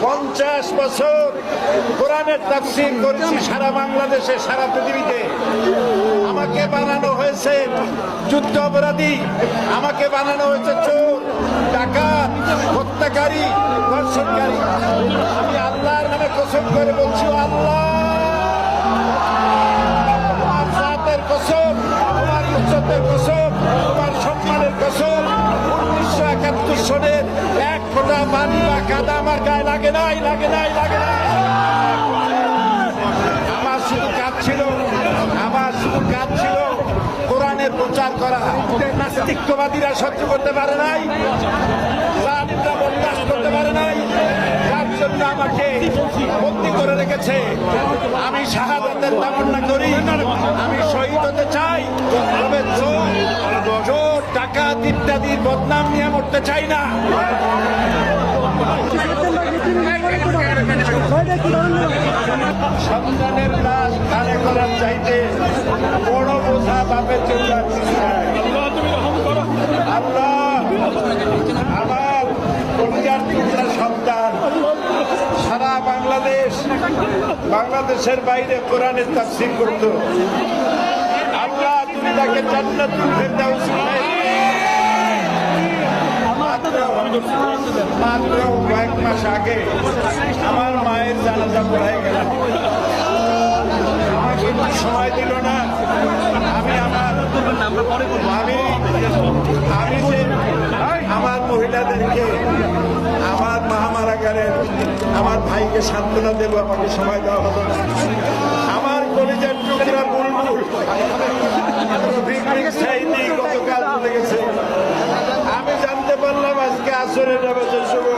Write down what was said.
50 বছর কোরআনের তাফসীর করেছি সারা বাংলাদেশে, সারা পৃথিবীতে। আমাকে বানানো হয়েছে যুদ্ধ অপরাধী, আমাকে বানানো হয়েছে চোর, ডাকাত, হত্যাকারী, ধর্ষণকারী। আমি আল্লাহর নামে কসম করে বলছি, আল্লাহ তোমার জাতের কসম, তোমার ইজ্জতের কসম, তোমার সম্মানের কসম, 1971 সনের এক ফোঁটা পানি বা কাদা আমার গায়ে লাগে নাই, লাগে নাই, লাগে নাই। আমার শুধু কাজ ছিল কোরআনের প্রচার করা। নাস্তিকবাদীরা সহ্য করতে পারে নাই, জালিমরা বরদাস্ত করতে পারে নাই, যার জন্য আমাকে বন্দী করে রেখেছে। আমি শাহাদাতের তামান্না করি, আমি শহীদ হতে চাই, তবে চোর, ডাকাত ইত্যাদির বদনাম নিয়ে মরতে চাই না। সন্তানের লাশ ধারে করার চাইতে বড় বোঝা বাপের চিন্তা। আল্লাহ আমার পরিবার টুকরা সন্তান সারা বাংলাদেশের বাইরে কোরআনের তাফসীর করত। আল্লাহ তুমি তাকে জান্নাতুল ফেরদাউস মাত্র কয়েক মাস আগে আমার মায়ের জানাজা পড়াই গেল। আমাকে সময় দিল না। আমার মহিলাদেরকে, আমার মারা গেলেন, আমার ভাইকে সান্ত্বনা দেবো, আমাকে সময় দেওয়া হলো না। আমার কলেজের টুকরা বুলবুল গতকাল চলে গেছে। আমি জানতে পারলাম আজকে আসরের নামাজের সময়